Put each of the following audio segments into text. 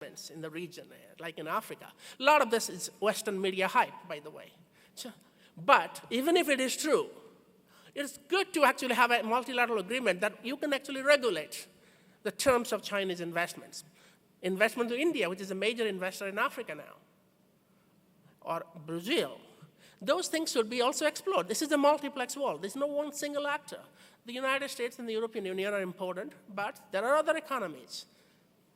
in the region, like in Africa. A lot of this is Western media hype, by the way. But even if it is true, it's good to actually have a multilateral agreement that you can actually regulate the terms of Chinese investments. Investment to India, which is a major investor in Africa now, or Brazil. Those things should be also explored. This is a multiplex world. There's no one single actor. The United States and the European Union are important, but there are other economies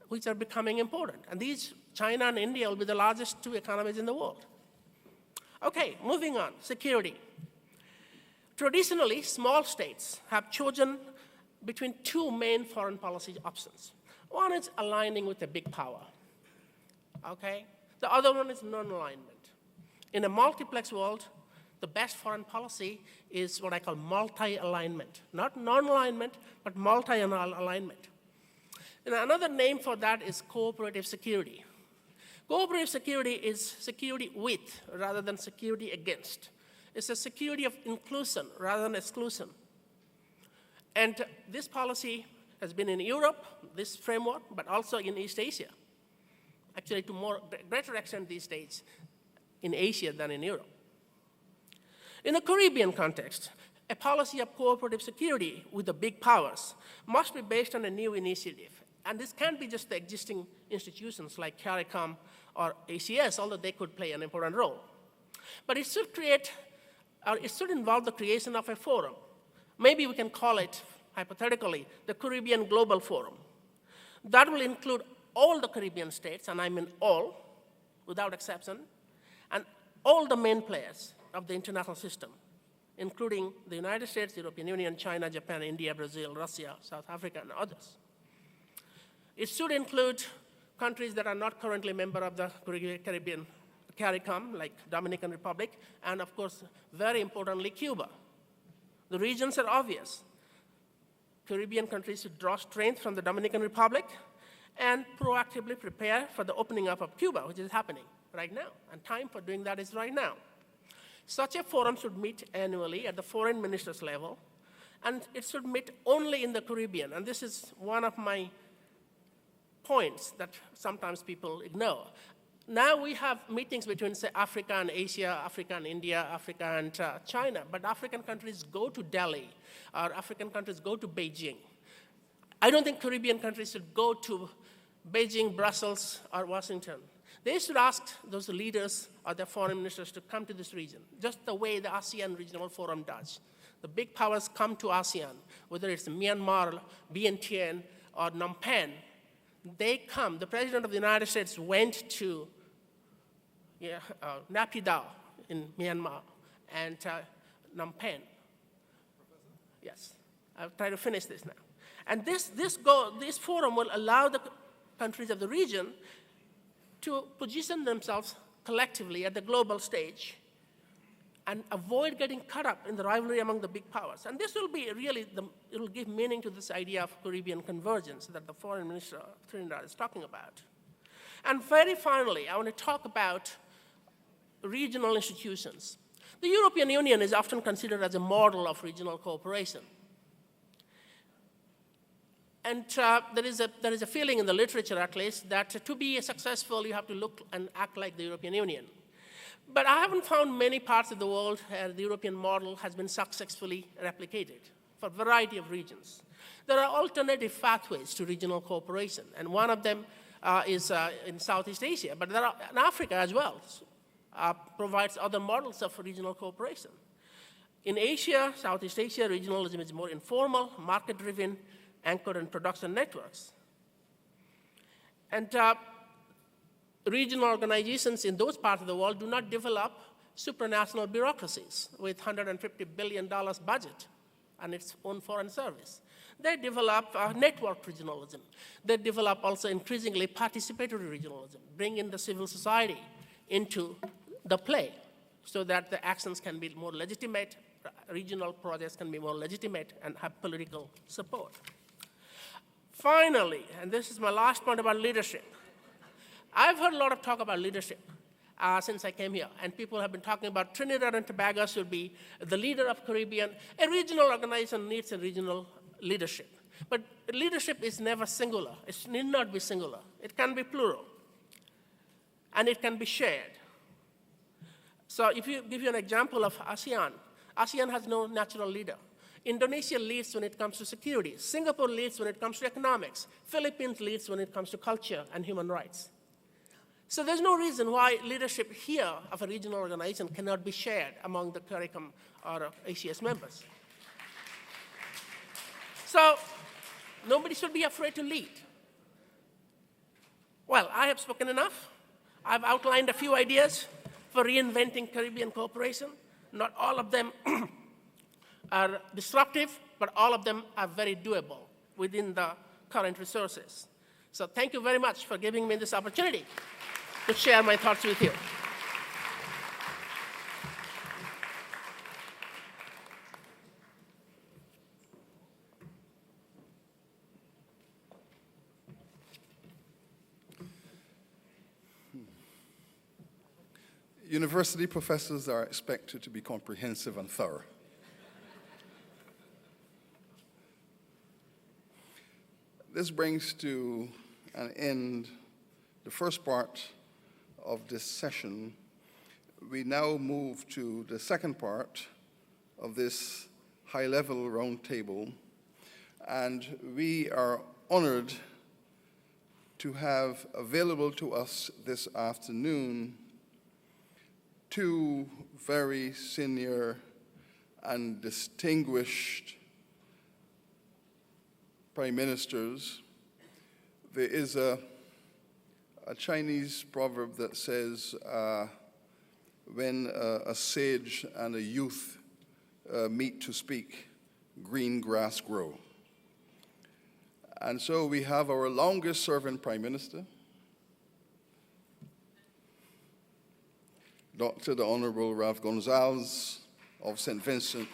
which are becoming important. And these, China and India, will be the largest two economies in the world. Okay, moving on, security. Traditionally, small states have chosen between two main foreign policy options. One is aligning with a big power, okay? The other one is non-alignment. In a multiplex world, the best foreign policy is what I call multi-alignment. Not non-alignment, but multi-alignment. And another name for that is cooperative security. Cooperative security is security with rather than security against. It's a security of inclusion rather than exclusion. And this policy has been in Europe, this framework, but also in East Asia. Actually, to greater extent these days in Asia than in Europe. In the Caribbean context, a policy of cooperative security with the big powers must be based on a new initiative. And this can't be just the existing institutions like CARICOM or ACS, although they could play an important role. But it should involve the creation of a forum. Maybe we can call it, hypothetically, the Caribbean Global Forum. That will include all the Caribbean states, and I mean all, without exception, and all the main players of the international system, including the United States, the European Union, China, Japan, India, Brazil, Russia, South Africa, and others. It should include countries that are not currently member of the Caribbean CARICOM, like Dominican Republic, and of course, very importantly, Cuba. The reasons are obvious. Caribbean countries should draw strength from the Dominican Republic and proactively prepare for the opening up of Cuba, which is happening right now, and time for doing that is right now. Such a forum should meet annually at the foreign ministers level, and it should meet only in the Caribbean, and this is one of my points that sometimes people ignore. Now we have meetings between, say, Africa and Asia, Africa and India, Africa and China, but African countries go to Delhi, or African countries go to Beijing. I don't think Caribbean countries should go to Beijing, Brussels, or Washington. They should ask those leaders or their foreign ministers to come to this region, just the way the ASEAN Regional Forum does. The big powers come to ASEAN, whether it's Myanmar, Vientiane, or Phnom Penh. They come. The President of the United States went to Naypyidaw in Myanmar and Phnom Penh. Yes, I'll try to finish this now. And this forum will allow the countries of the region to position themselves collectively at the global stage and avoid getting caught up in the rivalry among the big powers. And this will be really, it will give meaning to this idea of Caribbean convergence that the foreign minister of Trinidad is talking about. And very finally, I want to talk about regional institutions. The European Union is often considered as a model of regional cooperation. And there is a feeling in the literature, at least, that to be successful, you have to look and act like the European Union. But I haven't found many parts of the world where the European model has been successfully replicated for a variety of reasons. There are alternative pathways to regional cooperation, and one of them is in Southeast Asia, but there are in Africa as well, provides other models of regional cooperation. In Asia, Southeast Asia, regionalism is more informal, market-driven, anchored in production networks. And regional organizations in those parts of the world do not develop supranational bureaucracies with $150 billion budget and its own foreign service. They develop network regionalism. They develop also increasingly participatory regionalism, bring in the civil society into the play so that the actions can be more legitimate, regional projects can be more legitimate and have political support. Finally, and this is my last point about leadership, I've heard a lot of talk about leadership since I came here, and people have been talking about Trinidad and Tobago should be the leader of Caribbean. A regional organization needs a regional leadership, but leadership is never singular. It need not be singular. It can be plural. and it can be shared. So if you give you an example of ASEAN, ASEAN has no natural leader. Indonesia leads when it comes to security. Singapore leads when it comes to economics. Philippines leads when it comes to culture and human rights. So there's no reason why leadership here of a regional organization cannot be shared among the CARICOM or ACS members. So nobody should be afraid to lead. Well, I have spoken enough. I've outlined a few ideas for reinventing Caribbean cooperation. Not all of them are disruptive, but all of them are very doable within the current resources. So thank you very much for giving me this opportunity to share my thoughts with you. University professors are expected to be comprehensive and thorough. This brings to an end the first part of this session. We now move to the second part of this high-level roundtable, and we are honored to have available to us this afternoon two very senior and distinguished prime ministers. There is a Chinese proverb that says, when a sage and a youth meet to speak, green grass grow. And so we have our longest serving prime minister, Dr. the Honorable Ralph Gonzalez of St. Vincent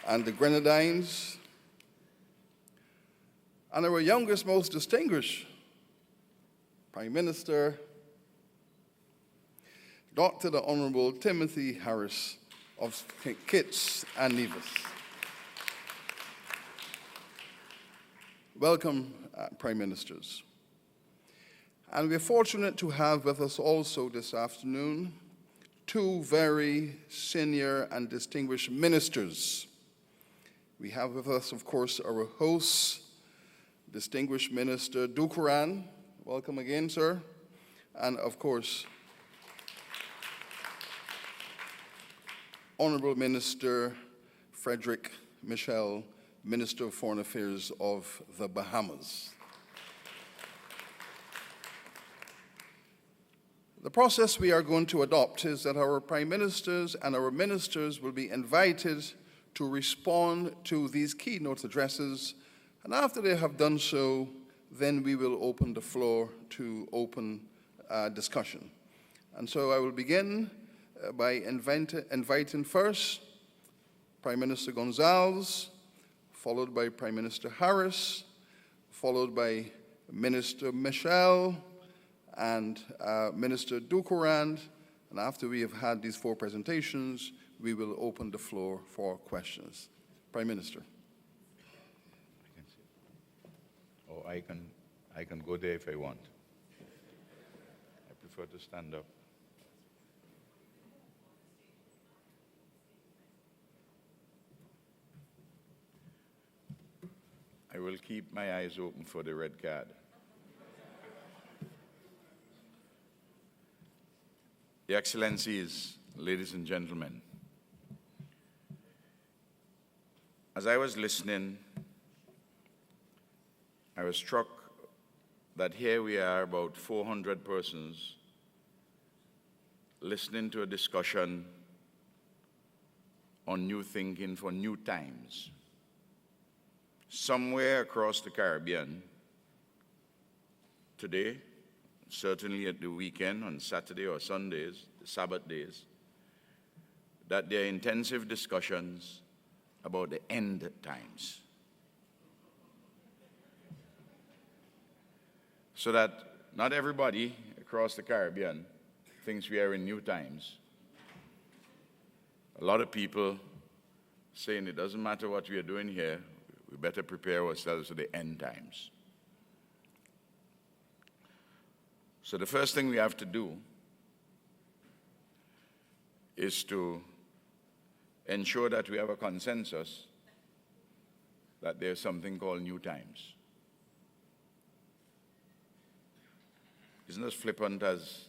and the Grenadines, and our youngest, most distinguished Prime Minister, Dr. the Honorable Timothy Harris of Kitts and Nevis. Welcome, Prime Ministers. And we're fortunate to have with us also this afternoon two very senior and distinguished ministers. We have with us, of course, our host, distinguished Minister Dukuran. Welcome again, sir. And of course, Honorable Minister Frederick Michel, Minister of Foreign Affairs of the Bahamas. The process we are going to adopt is that our prime ministers and our ministers will be invited to respond to these keynote addresses, and after they have done so, then we will open the floor to open discussion. And so I will begin by inviting first Prime Minister Gonzalez, followed by Prime Minister Harris, followed by Minister Michel, and Minister Dukurand, and after we have had these four presentations, we will open the floor for questions. Prime Minister. I can see. Oh, I can go there if I want. I prefer to stand up. I will keep my eyes open for the red card. Your Excellencies, ladies and gentlemen, as I was listening, I was struck that here we are, about 400 persons, listening to a discussion on new thinking for new times. Somewhere across the Caribbean, today, certainly at the weekend, on Saturday or Sundays, the Sabbath days, that there are intensive discussions about the end times. So that not everybody across the Caribbean thinks we are in new times. A lot of people saying it doesn't matter what we are doing here, we better prepare ourselves for the end times. So the first thing we have to do is to ensure that we have a consensus that there's something called new times. Isn't as flippant as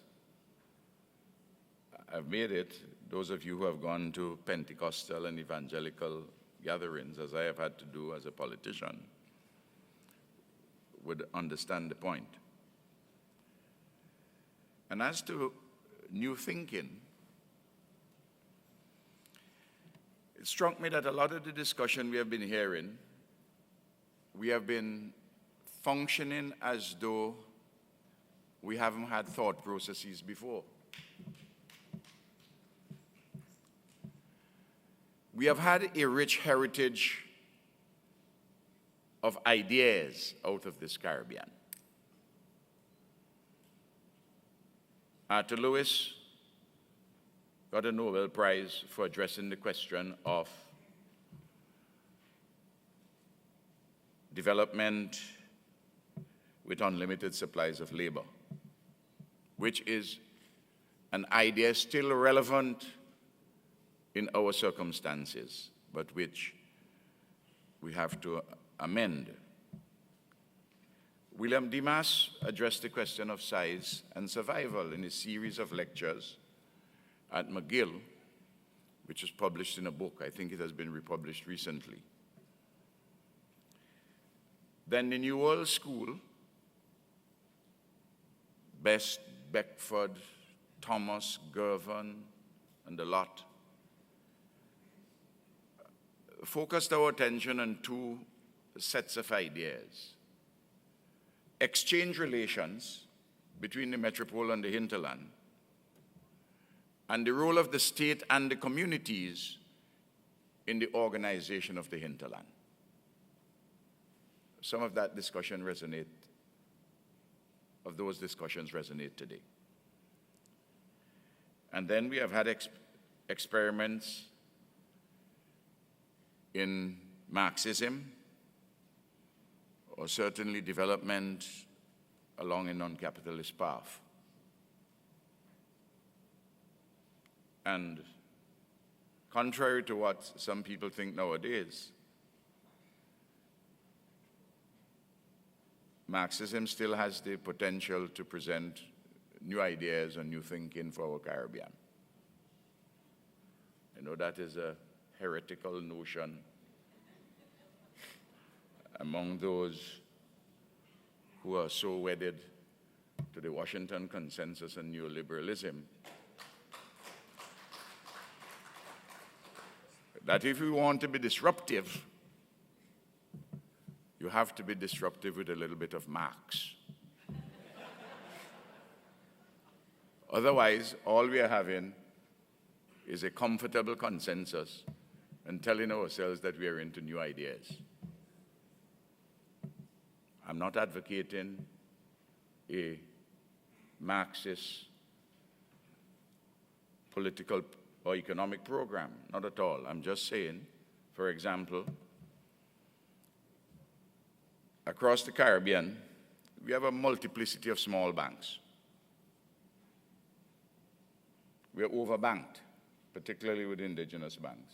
I've made it? Those of you who have gone to Pentecostal and evangelical gatherings, as I have had to do as a politician, would understand the point. And as to new thinking, it struck me that a lot of the discussion we have been hearing, we have been functioning as though we haven't had thought processes before. We have had a rich heritage of ideas out of this Caribbean. Arthur Lewis got a Nobel Prize for addressing the question of development with unlimited supplies of labor, which is an idea still relevant in our circumstances, but which we have to amend. William Dimas addressed the question of size and survival in a series of lectures at McGill, which was published in a book. I think it has been republished recently. Then the New World School, Best, Beckford, Thomas, Gervin, and the lot, focused our attention on two sets of ideas. Exchange relations between the metropole and the hinterland, and the role of the state and the communities in the organization of the hinterland. Some of that discussion those discussions resonate today. And then we have had experiments in Marxism, or certainly development along a non-capitalist path. And contrary to what some people think nowadays, Marxism still has the potential to present new ideas and new thinking for our Caribbean. I know that is a heretical notion among those who are so wedded to the Washington Consensus and neoliberalism, that if you want to be disruptive, you have to be disruptive with a little bit of Marx. Otherwise, all we are having is a comfortable consensus and telling ourselves that we are into new ideas. I'm not advocating a Marxist political or economic program, not at all. I'm just saying, for example, across the Caribbean, we have a multiplicity of small banks. We are overbanked, particularly with indigenous banks.